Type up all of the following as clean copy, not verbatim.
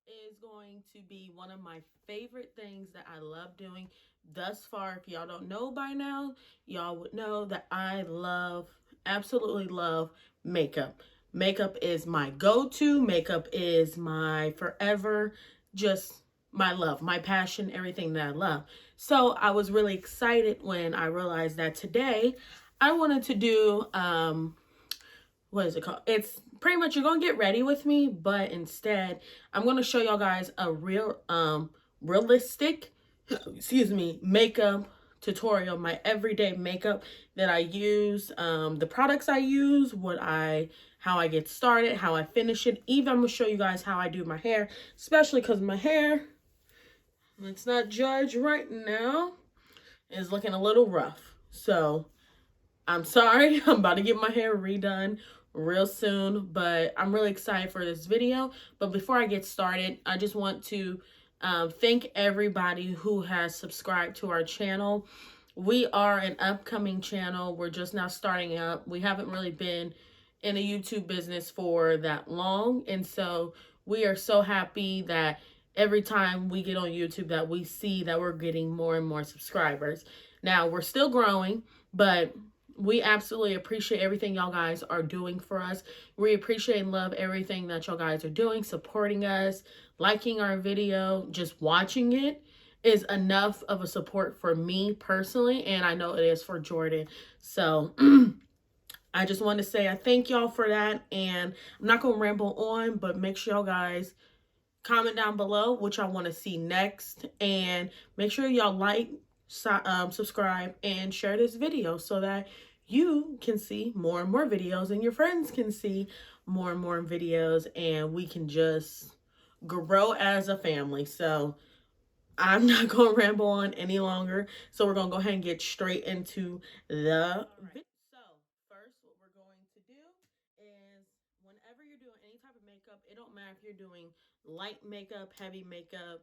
is going to be one of my favorite things that I love doing thus far. If y'all don't know by now, y'all would know that I love, absolutely love makeup. Makeup is my go-to. Makeup is my forever, just my love, my passion, everything that I love. So I was really excited when I realized that today I wanted to do what is it called? It's pretty much you're gonna get ready with me, but instead I'm gonna show y'all guys a realistic excuse me makeup tutorial, my everyday makeup that I use, the products I use, how I get started, how I finish it. Even I'm gonna show you guys how I do my hair, especially because my hair, let's not judge right now, is looking a little rough. So I'm sorry, I'm about to get my hair redone real soon, but I'm really excited for this video. But before I get started, I just want to thank everybody who has subscribed to our channel. We are an upcoming channel. We're just now starting up. We haven't really been in the YouTube business for that long. And so we are so happy that every time we get on YouTube that we see that we're getting more and more subscribers. Now, we're still growing, but we absolutely appreciate everything y'all guys are doing for us. We appreciate and love everything that y'all guys are doing, supporting us, liking our video, just watching it is enough of a support for me personally, and I know it is for Jordan. So I just want to say I thank y'all for that, and I'm not going to ramble on, but make sure y'all guys comment down below what y'all want to see next, and make sure y'all like, subscribe, and share this video so that you can see more and more videos and your friends can see more and more videos, and we can just grow as a family. So I'm not going to ramble on any longer. So we're going to go ahead and get straight into the video. So first, what we're going to do is whenever you're doing any type of makeup, it don't matter if you're doing light makeup, heavy makeup,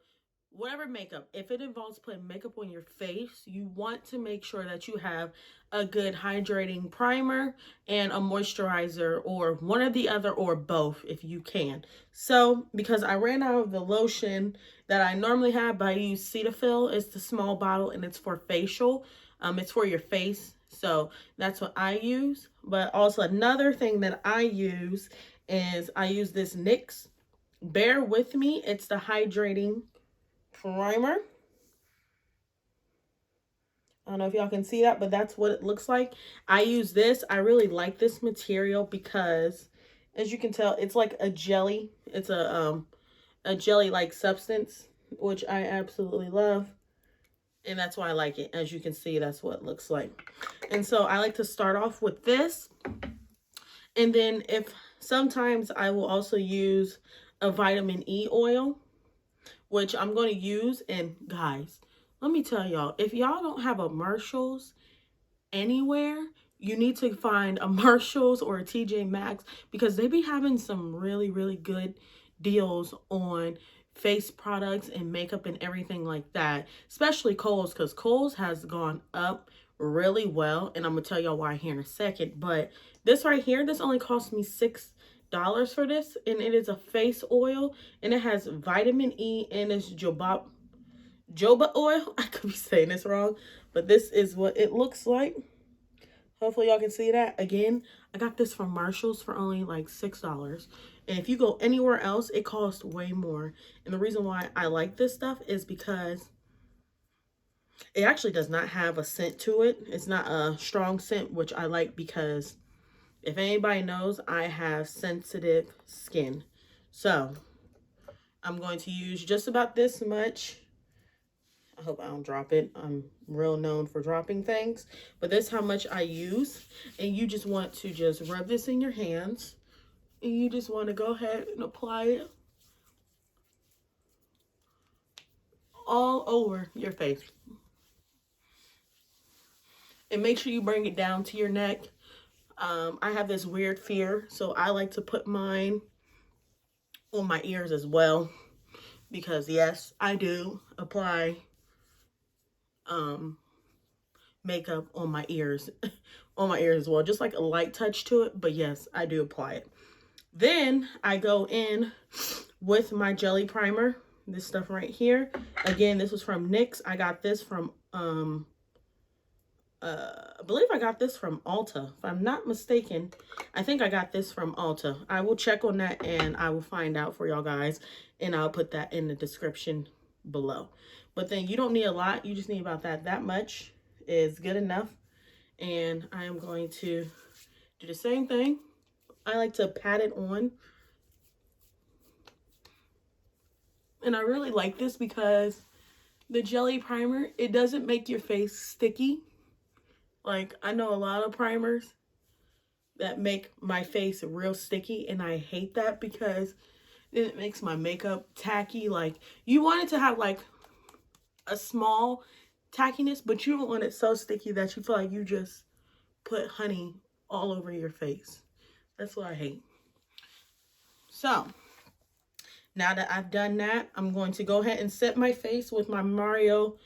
whatever makeup, if it involves putting makeup on your face, you want to make sure that you have a good hydrating primer and a moisturizer, or one or the other, or both if you can. So because I ran out of the lotion that I normally have, but I use Cetaphil. It's the small bottle and it's for facial. It's for your face. So that's what I use. But also another thing that I use is I use this NYX. Bear with me. It's the hydrating primer. I don't know if y'all can see that, but that's what it looks like. I use this. I really like this material because, as you can tell, it's like a jelly. It's a jelly-like substance, which I absolutely love. And that's why I like it. As you can see, that's what it looks like. And so I like to start off with this. And then sometimes I will also use a vitamin E oil, which I'm going to use. And guys, let me tell y'all, if y'all don't have a Marshalls anywhere, you need to find a Marshalls or a TJ Maxx, because they be having some really, really good deals on face products and makeup and everything like that, especially Kohl's, because Kohl's has gone up really well, and I'm gonna tell y'all why here in a second. But this right here, this only cost me $6 for this, and it is a face oil, and it has vitamin E, and it's jojoba oil. I could be saying this wrong, but this is what it looks like. Hopefully y'all can see that. Again, I got this from Marshalls for only like $6. And if you go anywhere else, it costs way more. And the reason why I like this stuff is because it actually does not have a scent to it. It's not a strong scent, which I like because if anybody knows, I have sensitive skin. So I'm going to use just about this much. I hope I don't drop it. I'm real known for dropping things. But this is how much I use. And you just want to just rub this in your hands. And you just want to go ahead and apply it all over your face. And make sure you bring it down to your neck. I have this weird fear, so I like to put mine on my ears as well. Because yes, I do apply makeup on my ears. On my ears as well. Just like a light touch to it. But yes, I do apply it. Then I go in with my jelly primer. This stuff right here. Again, this was from NYX. I got this from I believe I got this from Ulta. If I'm not mistaken, I think I got this from Ulta. I will check on that and I will find out for y'all guys, and I'll put that in the description below. But then you don't need a lot. You just need about that much is good enough. And I am going to do the same thing. I like to pat it on. And I really like this because the jelly primer, it doesn't make your face sticky. Like, I know a lot of primers that make my face real sticky, and I hate that because it makes my makeup tacky. Like, you want it to have like a small tackiness, but you don't want it so sticky that you feel like you just put honey all over your face. That's what I hate. So, now that I've done that, I'm going to go ahead and set my face with my Mario.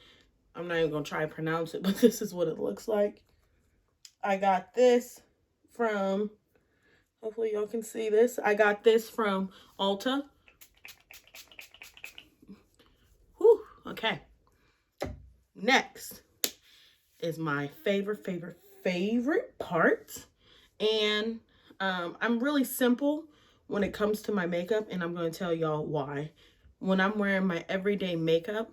I'm not even going to try to pronounce it, but this is what it looks like. I got this from, hopefully y'all can see this. I got this from Ulta. Whew, okay. Next is my favorite part. And I'm really simple when it comes to my makeup, and I'm going to tell y'all why. When I'm wearing my everyday makeup,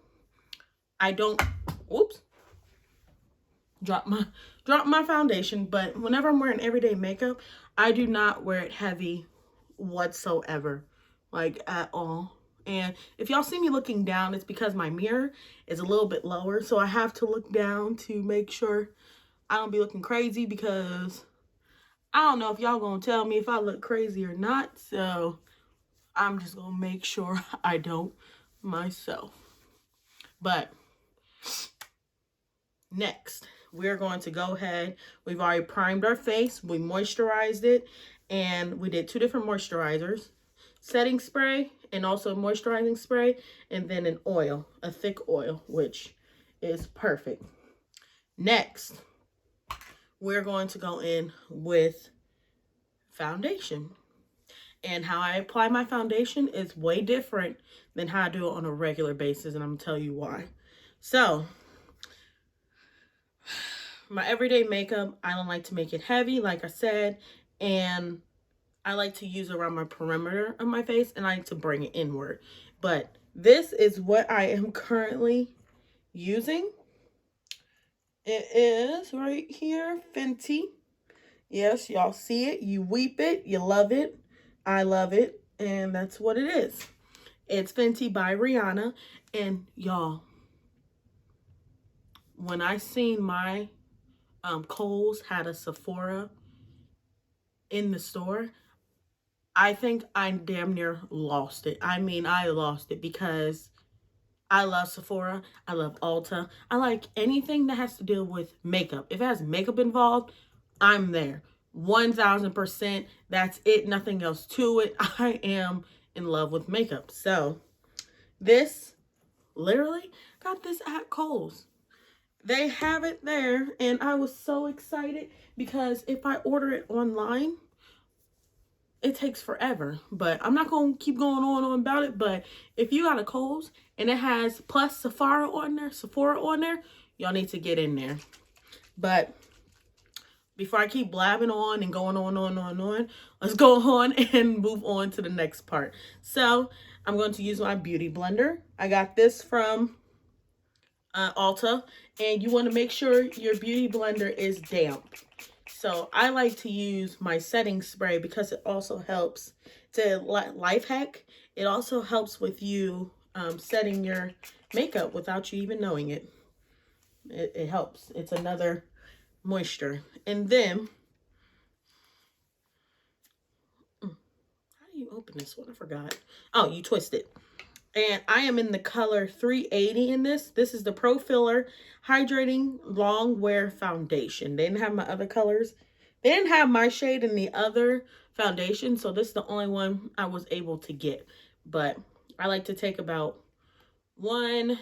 I don't, whoops, drop my foundation, but whenever I'm wearing everyday makeup, I do not wear it heavy whatsoever, like at all. And if y'all see me looking down, it's because my mirror is a little bit lower, so I have to look down to make sure I don't be looking crazy, because I don't know if y'all gonna tell me if I look crazy or not, so I'm just gonna make sure I don't myself. But next, we're going to go ahead. We've already primed our face, we moisturized it, and we did 2 different moisturizers. Setting spray and also moisturizing spray, and then an oil, a thick oil, which is perfect. Next, we're going to go in with foundation. And how I apply my foundation is way different than how I do it on a regular basis, and I'm going to tell you why. So, my everyday makeup, I don't like to make it heavy, like I said, and I like to use around my perimeter of my face, and I like to bring it inward. But this is what I am currently using. It is right here, Fenty. Yes, y'all see it. You weep it. You love it. I love it. And that's what it is. It's Fenty by Rihanna. And y'all, when I seen my Kohl's had a Sephora in the store, I think I damn near lost it. I mean, I lost it because I love Sephora. I love Ulta. I like anything that has to do with makeup. If it has makeup involved, I'm there. 1000%. That's it. Nothing else to it. I am in love with makeup. So this, literally got this at Kohl's. They have it there, and I was so excited because if I order it online, it takes forever. But I'm not going to keep going on about it. But if you got a Kohl's and it has plus Sephora on there, y'all need to get in there. But before I keep blabbing on and going on, let's go on and move on to the next part. So I'm going to use my beauty blender. I got this from Ulta, and you want to make sure your beauty blender is damp. So I like to use my setting spray because it also helps to life hack. It also helps with you setting your makeup without you even knowing it. It helps. It's another moisture. And then, how do you open this one? I forgot. Oh, you twist it. And I am in the color 380 in this. This is the Pro Filler Hydrating Long Wear Foundation. They didn't have my other colors. They didn't have my shade in the other foundation, so this is the only one I was able to get. But I like to take about 1-2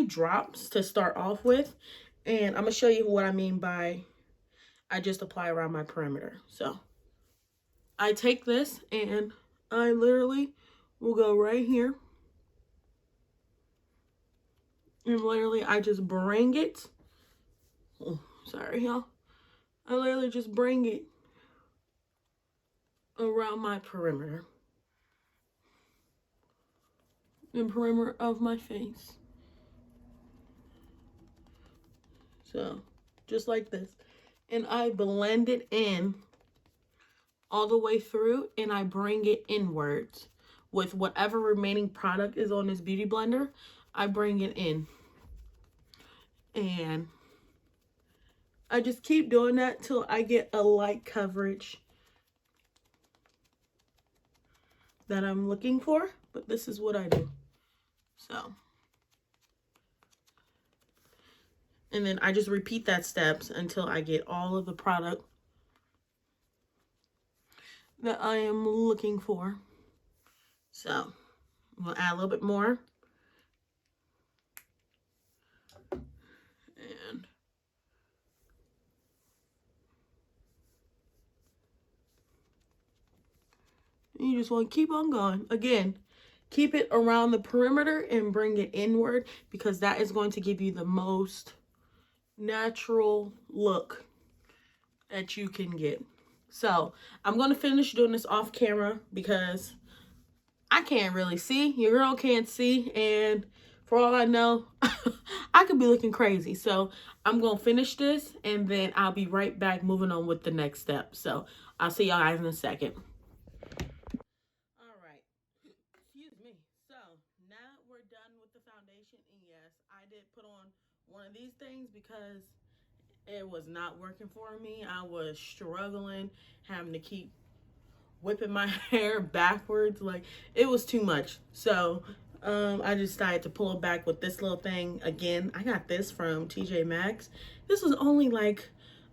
drops to start off with. And I'm going to show you what I mean by I just apply around my perimeter. So I take this and I literally will go right here. And literally, I just bring it. Oh, sorry, y'all. I literally just bring it around my perimeter. The perimeter of my face. So, just like this. And I blend it in all the way through, and I bring it inwards with whatever remaining product is on this beauty blender. I bring it in, and I just keep doing that till I get a light coverage that I'm looking for. But this is what I do. So, and then I just repeat that steps until I get all of the product that I am looking for. So, we'll add a little bit more. And you just want to keep on going. Again, keep it around the perimeter and bring it inward, because that is going to give you the most natural look that you can get. So I'm going to finish doing this off camera because I can't really see. Your girl can't see. And for all I know, I could be looking crazy. So I'm going to finish this, and then I'll be right back moving on with the next step. So I'll see y'all guys in a second. All right. Excuse me. So now we're done with the foundation. And yes, I did put on one of these things because it was not working for me. I was struggling, having to keep whipping my hair backwards. Like, it was too much. So I decided to pull it back with this little thing. Again, I got this from TJ Maxx. This was only like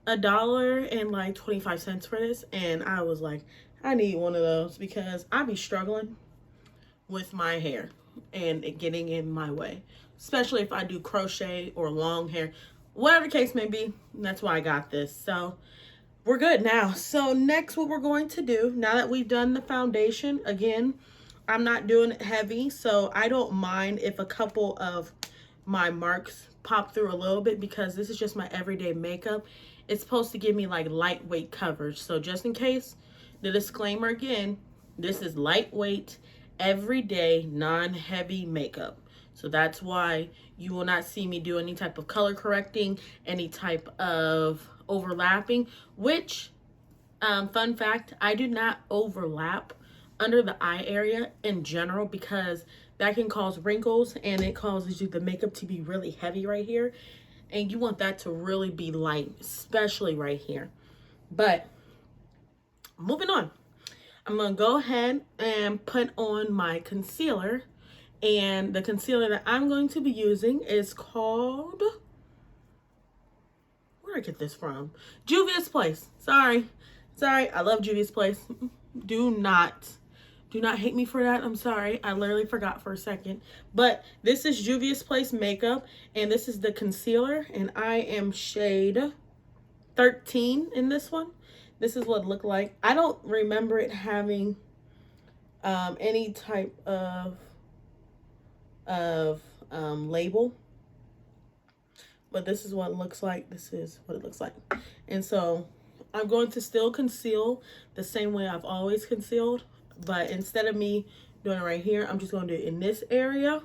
$1.25 for this, and I was like, I need one of those because I be struggling with my hair and it getting in my way, especially if I do crochet or long hair, whatever the case may be. That's why I got this. So we're good now. So next, what we're going to do, now that we've done the foundation, again, I'm not doing it heavy, so I don't mind if a couple of my marks pop through a little bit, because this is just my everyday makeup. It's supposed to give me like lightweight coverage. So just in case, the disclaimer again, this is lightweight, everyday, non-heavy makeup. So that's why you will not see me do any type of color correcting, any type of overlapping, which, fun fact, I do not overlap under the eye area in general, because that can cause wrinkles and it causes you the makeup to be really heavy right here. And you want that to really be light, especially right here. But moving on, I'm going to go ahead and put on my concealer. And the concealer that I'm going to be using is called, where did I get this from? Juvia's Place. Sorry, I love Juvia's Place. Do not hate me for that. I'm sorry, I literally forgot for a second. But this is Juvia's Place makeup, and this is the concealer, and I am shade 13 in this one. This is what it looked like. I don't remember it having any type of label, but this is what it looks like. This is what it looks like. And so I'm going to still conceal the same way I've always concealed, but instead of me doing it right here, I'm just going to do it in this area,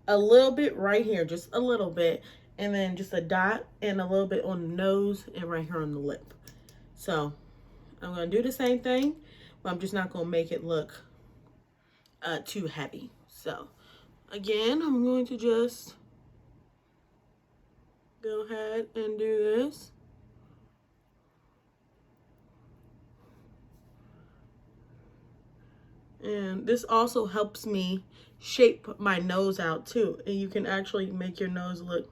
a little bit right here, just a little bit, and then just a dot and a little bit on the nose and right here on the lip. So I'm going to do the same thing, but I'm just not going to make it look too heavy. So again, I'm going to just go ahead and do this. And this also helps me shape my nose out too. And you can actually make your nose look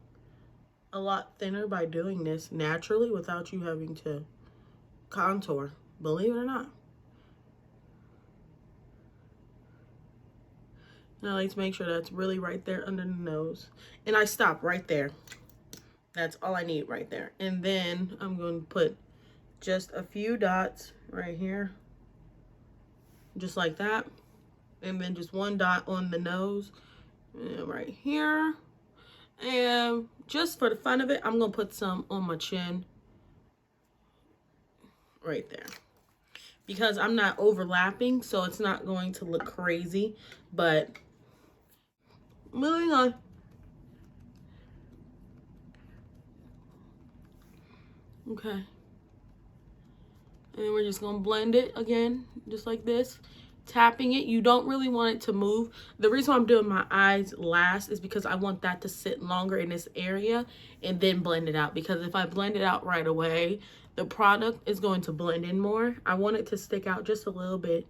a lot thinner by doing this naturally without you having to contour, believe it or not. And I like to make sure that's really right there under the nose. And I stop right there. That's all I need right there. And then I'm going to put just a few dots right here. Just like that. And then just one dot on the nose. And right here. And just for the fun of it, I'm going to put some on my chin. Right there. Because I'm not overlapping, so it's not going to look crazy. But moving on. Okay. And we're just going to blend it again, just like this. Tapping it. You don't really want it to move. The reason why I'm doing my eyes last is because I want that to sit longer in this area and then blend it out. Because if I blend it out right away, the product is going to blend in more. I want it to stick out just a little bit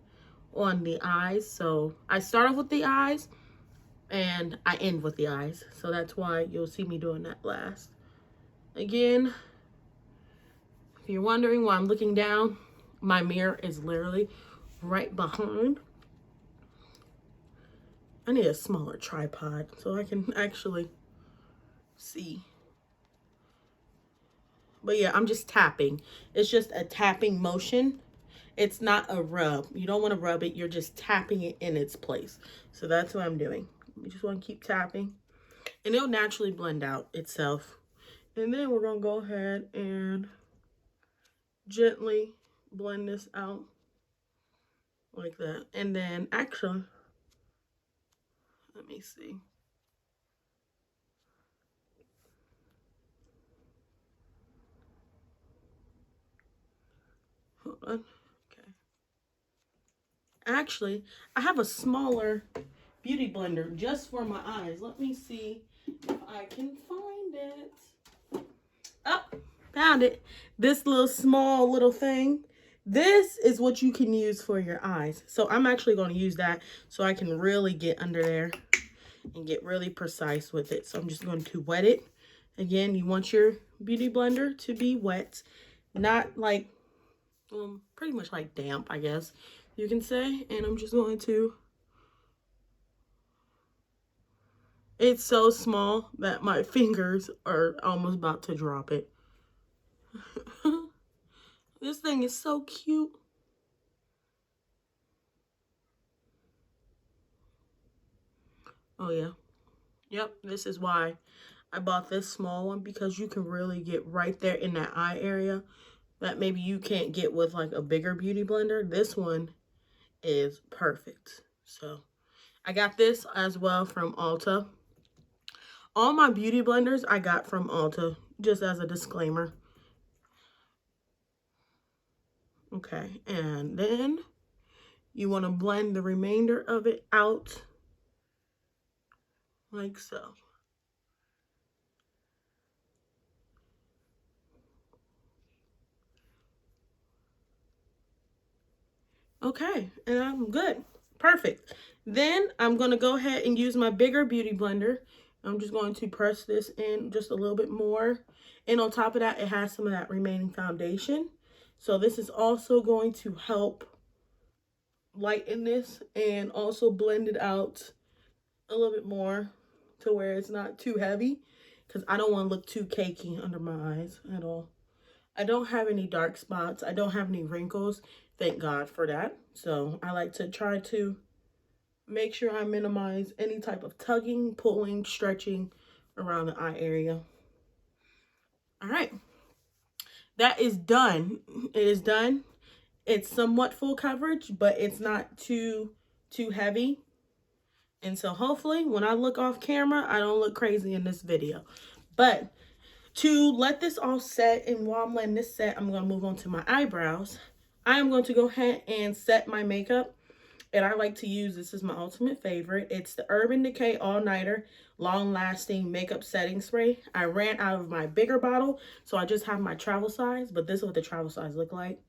on the eyes. So I start off with the eyes and I end with the eyes. So that's why you'll see me doing that last. Again, if you're wondering why I'm looking down, my mirror is literally right behind. I need a smaller tripod so I can actually see. But yeah, I'm just tapping. It's just a tapping motion. It's not a rub. You don't want to rub it. You're just tapping it in its place. So that's what I'm doing. You just want to keep tapping. And it'll naturally blend out itself. And then we're going to go ahead and gently blend this out like that. And then actually, let me see. Hold on. Okay. Actually, I have a smaller beauty blender just for my eyes. Let me see if I can find it. Oh, found it. This little small little thing. This is what you can use for your eyes. So I'm actually going to use that so I can really get under there and get really precise with it. So I'm just going to wet it. Again, you want your beauty blender to be wet, not like, pretty much like damp, I guess you can say. And I'm just going to, it's so small that my fingers are almost about to drop it. This thing is so cute. Oh yeah. Yep, this is why I bought this small one, because you can really get right there in that eye area that maybe you can't get with like a bigger beauty blender. This one is perfect. So I got this as well from Ulta. All my beauty blenders I got from Ulta, just as a disclaimer. Okay, and then you want to blend the remainder of it out like so. Okay, and I'm good. Perfect. Then I'm going to go ahead and use my bigger beauty blender. I'm just going to press this in just a little bit more. And on top of that, it has some of that remaining foundation. So this is also going to help lighten this and also blend it out a little bit more to where it's not too heavy, because I don't want to look too cakey under my eyes at all. I don't have any dark spots. I don't have any wrinkles. Thank God for that. So I like to try to make sure I minimize any type of tugging, pulling, stretching around the eye area. All right. That is done. It is done. It's somewhat full coverage, but it's not too heavy. And so hopefully when I look off camera, I don't look crazy in this video. But to let this all set, and while I'm letting this set, I'm going to move on to my eyebrows. I am going to go ahead and set my makeup. And I like to use, this is my ultimate favorite. It's the Urban Decay All Nighter Long Lasting Makeup Setting Spray. I ran out of my bigger bottle, so I just have my travel size. But this is what the travel size look like.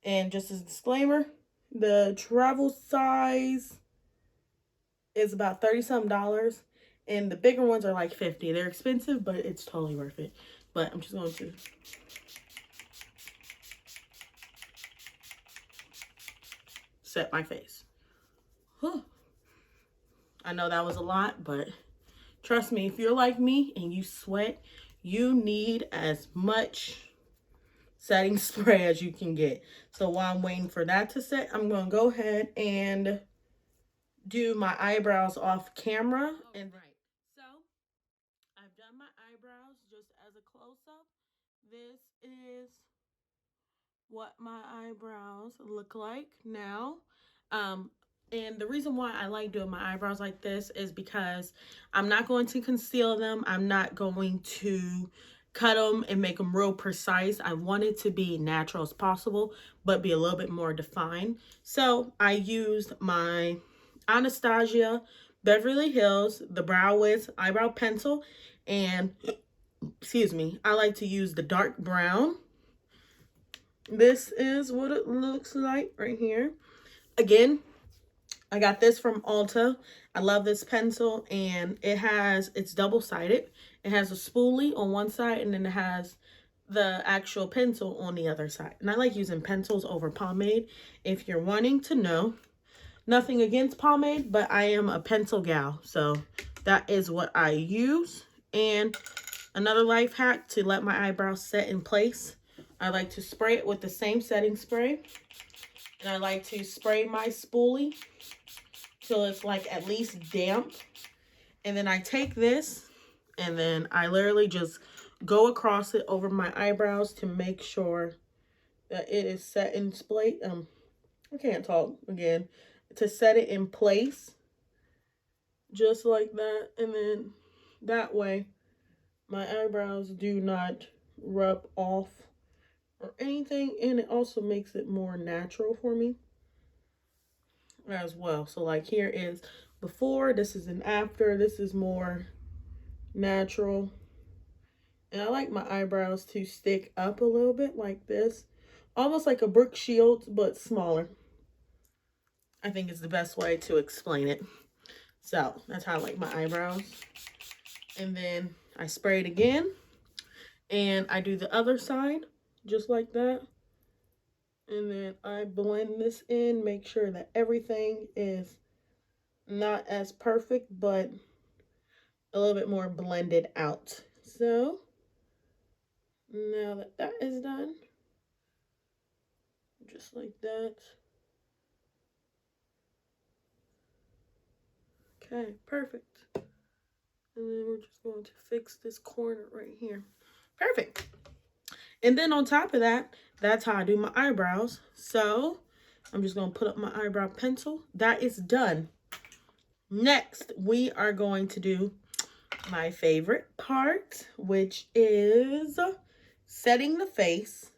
And just as a disclaimer, the travel size is about $30-something. And the bigger ones are like $50. They're expensive, but it's totally worth it. But I'm just going to set my face. Whew. I know that was a lot, but trust me, if you're like me and you sweat, you need as much setting spray as you can get. So while I'm waiting for that to set, I'm going to go ahead and do my eyebrows off camera. And right, so I've done my eyebrows just as a close-up. This is what my eyebrows look like now. Um, and the reason why I like doing my eyebrows like this is because I'm not going to conceal them. I'm not going to cut them and make them real precise. I want it to be natural as possible, but be a little bit more defined. So I used my Anastasia Beverly Hills, the Brow Wiz eyebrow pencil, and excuse me, I like to use the dark brown. This is what it looks like right here. Again, I got this from Ulta. I love this pencil, and it's double-sided. It has a spoolie on one side, and then it has the actual pencil on the other side. And I like using pencils over pomade. If you're wanting to know, nothing against pomade, but I am a pencil gal, so that is what I use. And another life hack to let my eyebrows set in place, I like to spray it with the same setting spray. And I like to spray my spoolie till it's like at least damp. And then I take this and then I literally just go across it over my eyebrows to make sure that it is set in place. I can't talk again. To set it in place. Just like that. And then that way my eyebrows do not rub off or anything, and it also makes it more natural for me as well. So like here is before, this is an after, this is more natural. And I like my eyebrows to stick up a little bit like this, almost like a Brooke Shields but smaller. I think is the best way to explain it. So that's how I like my eyebrows. And then I spray it again and I do the other side just like that. And then I blend this in, make sure that everything is not as perfect, but a little bit more blended out. So now that that is done, just like that. Okay, perfect. And then we're just going to fix this corner right here. Perfect. And then on top of that, that's how I do my eyebrows. So I'm just going to put up my eyebrow pencil. That is done. Next, we are going to do my favorite part, which is setting the face.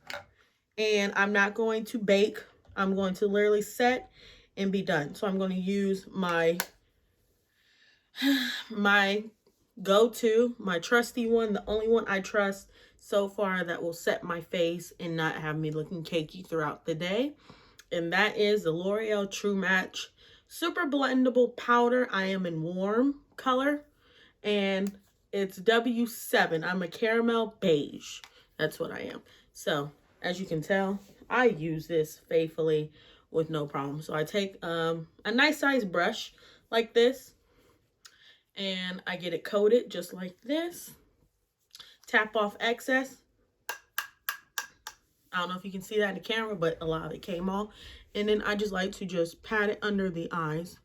And I'm not going to bake. I'm going to literally set and be done. So I'm going to use my go-to, my trusty one, the only one I trust so far that will set my face and not have me looking cakey throughout the day. And that is the L'Oreal True Match Super Blendable Powder. I am in warm color and it's W7. I'm a caramel beige. That's what I am. So as you can tell, I use this faithfully with no problem. So I take a nice size brush like this and I get it coated just like this. Tap off excess. I don't know if you can see that in the camera, but a lot of it came off. And then I just like to just pat it under the eyes.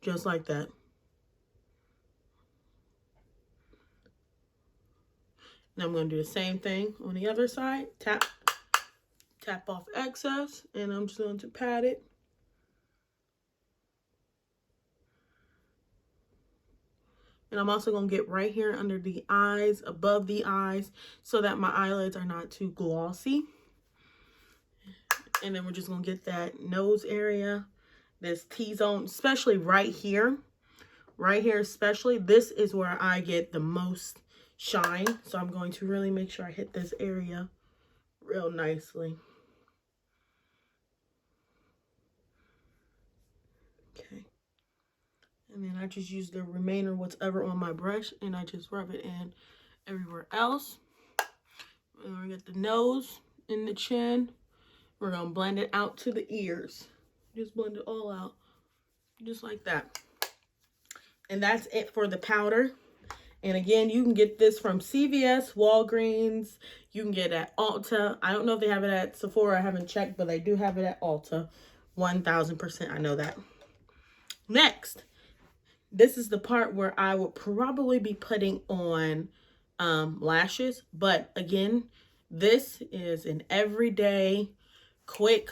Just like that. And I'm going to do the same thing on the other side. Tap off excess. And I'm just going to pat it. And I'm also going to get right here under the eyes, above the eyes, so that my eyelids are not too glossy. And then we're just going to get that nose area, this T-zone, especially right here. Right here especially, this is where I get the most shine. So I'm going to really make sure I hit this area real nicely. Okay. And then I just use the remainder whatever on my brush and I just rub it in everywhere else. And we get the nose and the chin. We're going to blend it out to the ears. Just blend it all out. Just like that. And that's it for the powder. And again, you can get this from CVS, Walgreens. You can get it at Ulta. I don't know if they have it at Sephora. I haven't checked, but they do have it at Ulta. 1000%. I know that. Next, this is the part where I would probably be putting on lashes. But again, this is an everyday, quick,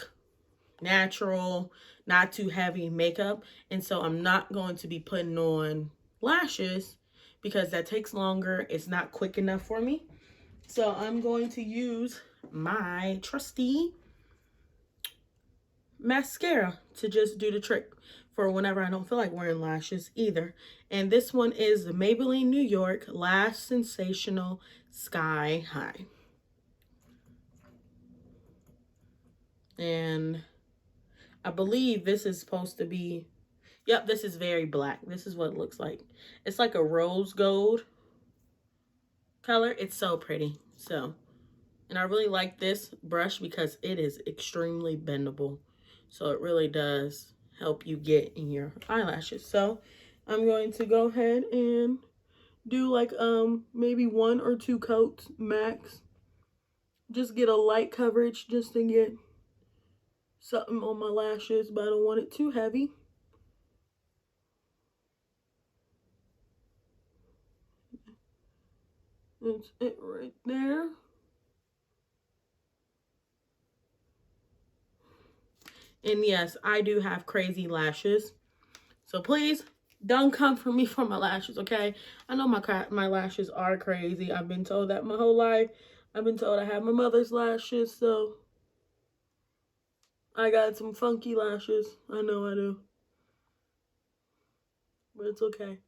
natural, not too heavy makeup. And so I'm not going to be putting on lashes because that takes longer. It's not quick enough for me. So I'm going to use my trusty mascara to just do the trick for whenever I don't feel like wearing lashes either. And this one is the Maybelline New York Lash Sensational Sky High. And I believe this is supposed to be, yep, this is very black. This is what it looks like. It's like a rose gold color. It's so pretty. So, and I really like this brush because it is extremely bendable. So it really does help you get in your eyelashes. So I'm going to go ahead and do like maybe 1 or 2 coats max. Just get a light coverage just to get something on my lashes, but I don't want it too heavy. That's it right there. And yes, I do have crazy lashes. So please don't come for me for my lashes, okay? I know my lashes are crazy. I've been told that my whole life. I've been told I have my mother's lashes, so I got some funky lashes. I know I do. But it's okay.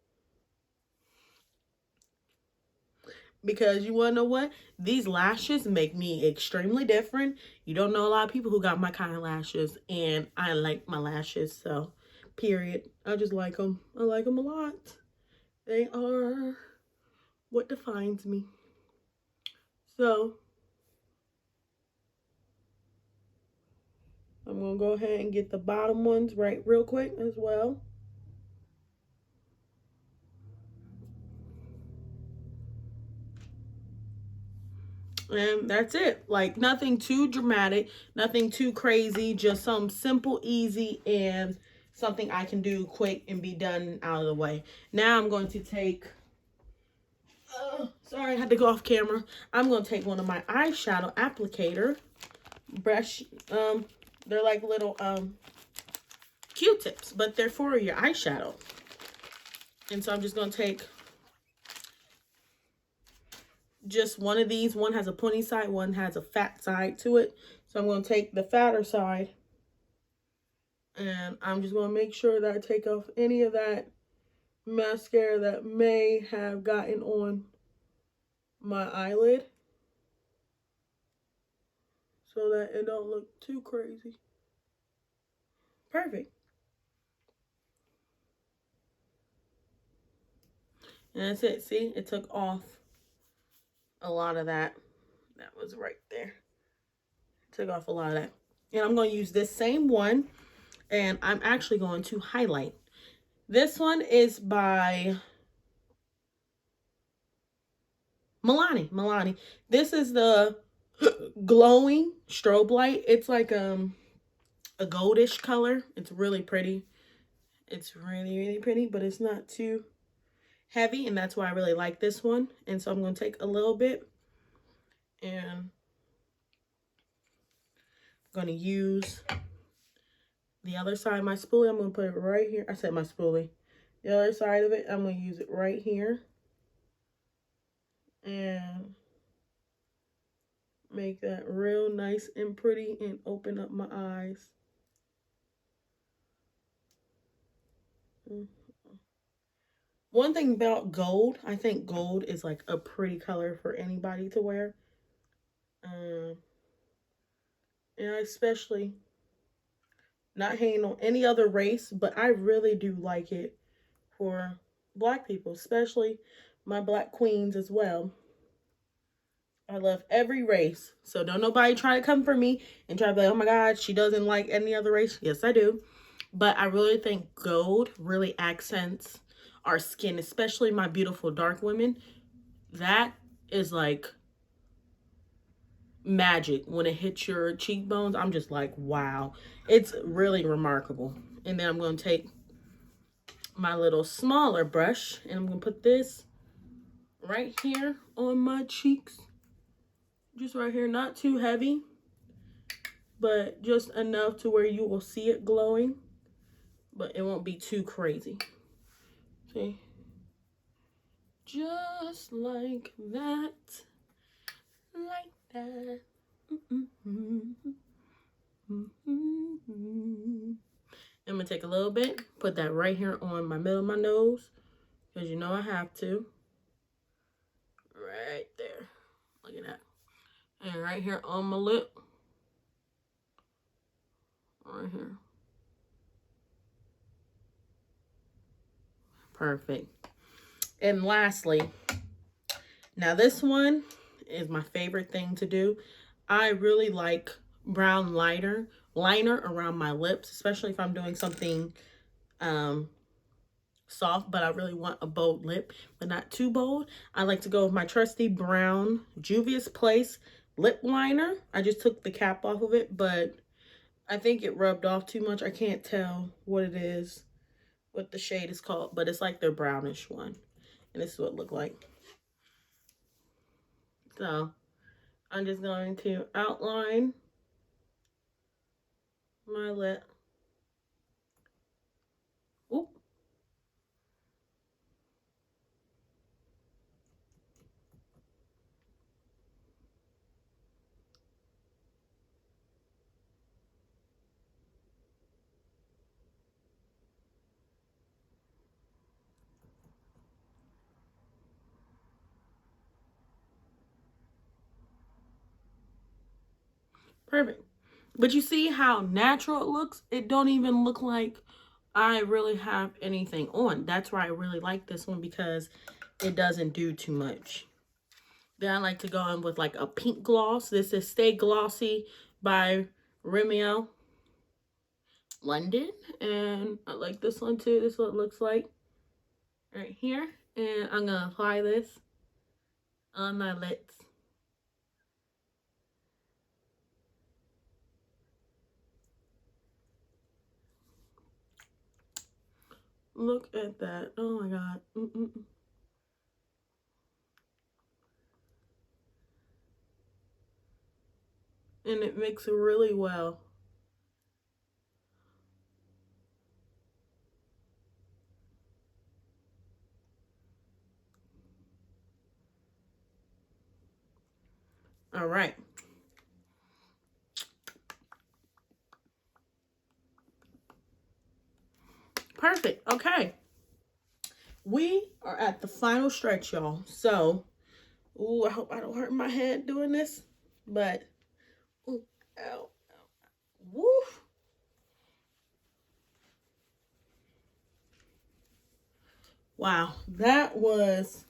Because you want to know what? These lashes make me extremely different. You don't know a lot of people who got my kind of lashes. And I like my lashes, so period. I just like them. I like them a lot. They are what defines me. So I'm going to go ahead and get the bottom ones right real quick as well. And that's it. Like nothing too dramatic, nothing too crazy, just some simple, easy, and something I can do quick and be done out of the way. Now I'm going to take, sorry, I had to go off camera. I'm going to take one of my eyeshadow applicator brush. They're like little Q-tips, but they're for your eyeshadow. And so I'm just going to take just one of these. One has a pointy side, one has a fat side to it. So I'm going to take the fatter side, and I'm just going to make sure that I take off any of that mascara that may have gotten on my eyelid so that it don't look too crazy. Perfect. And that's it. See, it took off a lot of that. That was right there. Took off a lot of that. And I'm going to use this same one, and I'm actually going to highlight. This one is by Milani. This is the glowing strobe light. It's like a goldish color. It's really pretty. It's really, really pretty, but it's not too heavy, and that's why I really like this one. And so I'm going to take a little bit, and I'm going to use the other side of my spoolie. I'm going to put it right here. I said my spoolie. The other side of it, I'm going to use it right here and make that real nice and pretty and open up my eyes. One thing about gold, I think gold is like a pretty color for anybody to wear. And I especially, not hating on any other race, but I really do like it for Black people, especially my Black queens as well. I love every race. So don't nobody try to come for me and try to be like, oh my God, she doesn't like any other race. Yes, I do. But I really think gold really accents our skin, especially my beautiful dark women. That is like magic. When it hits your cheekbones, I'm just like, wow. It's really remarkable. And then I'm going to take my little smaller brush and I'm going to put this right here on my cheeks. Just right here, not too heavy, but just enough to where you will see it glowing, but it won't be too crazy. See? Just like that. Like that. I'm gonna take a little bit, put that right here on my middle of my nose, because you know I have to. Right there. Look at that. And right here on my lip. Right here. Perfect. And lastly, now this one is my favorite thing to do. I really like brown liner around my lips, especially if I'm doing something soft, but I really want a bold lip, but not too bold. I like to go with my trusty brown Juvia's Place lip liner. I just took the cap off of it, but I think it rubbed off too much. I can't tell what it is, what the shade is called, but it's like their brownish one. And this is what it looked like. So I'm just going to outline my lip. Oop. Perfect. But you see how natural it looks? It don't even look like I really have anything on. That's why I really like this one, because it doesn't do too much. Then I like to go in with like a pink gloss. This is Stay Glossy by Rimmel London. And I like this one too. This is what it looks like right here. And I'm going to apply this on my lips. Look at that. Oh my God. And it mixes really well. All right. Perfect. Okay. We are at the final stretch, y'all. So, ooh, I hope I don't hurt my head doing this. But, ooh, ow, ow, woo. Wow, that was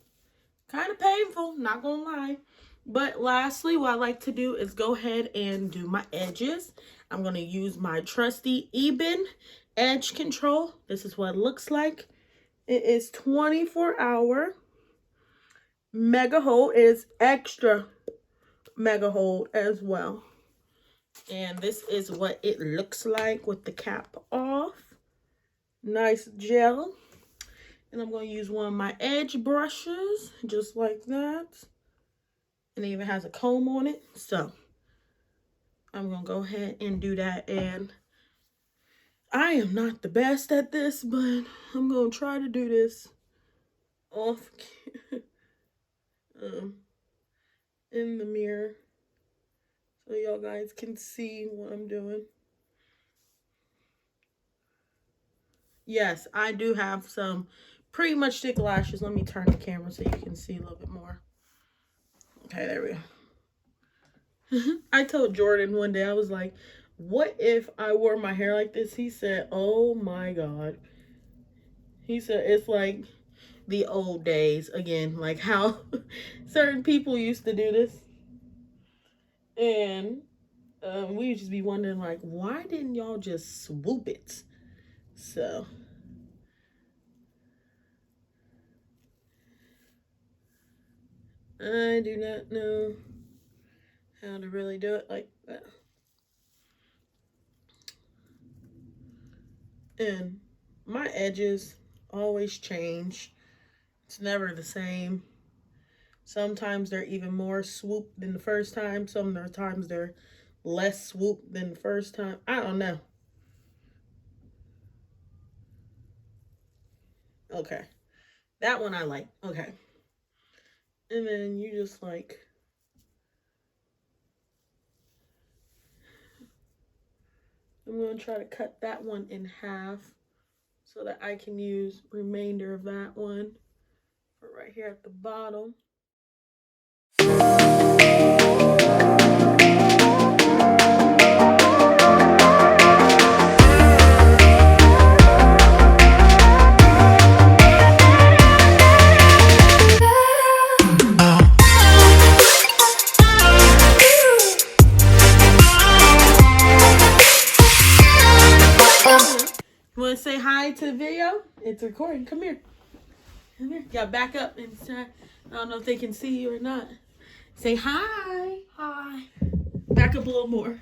kind of painful, not gonna lie. But lastly, what I like to do is go ahead and do my edges. I'm gonna use my trusty Eben edge control. This is what it looks like. It is 24-hour. Mega hold is extra mega hold as well. And this is what it looks like with the cap off. Nice gel. And I'm going to use one of my edge brushes, just like that. And it even has a comb on it. So I'm going to go ahead and do that. And I am not the best at this, but I'm going to try to do this off in the mirror, so y'all guys can see what I'm doing. Yes, I do have some pretty much thick lashes. Let me turn the camera so you can see a little bit more. Okay, there we go. I told Jordan one day, I was like, what if I wore my hair like this? He said, oh my God. He said, it's like the old days again, like how certain people used to do this. And we would just be wondering, like, why didn't y'all just swoop it? So I do not know how to really do it like that. And my edges always change. It's never the same. Sometimes they're even more swoop than the first time. Sometimes they're less swoop than the first time. I don't know. Okay. That one I like. Okay. And then you just like, I'm going to try to cut that one in half so that I can use remainder of that one for right here at the bottom. You want to say hi to the video? It's recording. Come here. Come here. You got to back up and say, I don't know if they can see you or not. Say hi. Hi. Back up a little more.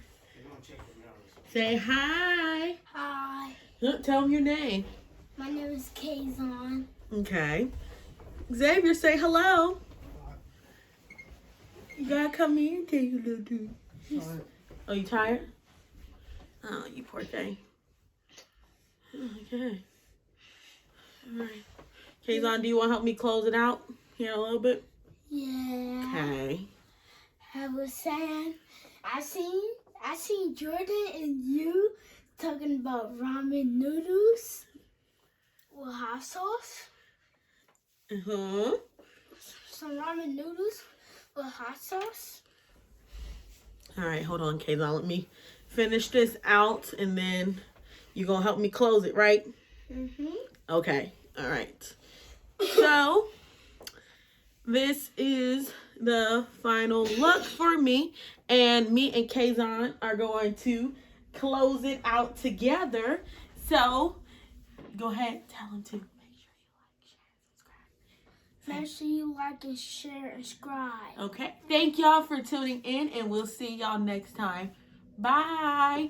Say hi. Hi. Tell them your name. My name is Kazon. Okay. Xavier, say hello. You gotta come here and take a little dude. Oh, you tired? Oh, you poor thing. Okay. All right. Kazon, do you want to help me close it out here a little bit? Yeah. Okay. I was saying, I seen Jordan and you talking about ramen noodles with hot sauce. Some ramen noodles with hot sauce. All right, hold on, Kazon. Let me finish this out, and then you gonna help me close it, right? Okay. All right. So this is the final look for me, and me and Kazon are going to close it out together. So go ahead, tell them to Make sure you like and share and subscribe. Okay. Thank y'all for tuning in, and we'll see y'all next time. Bye.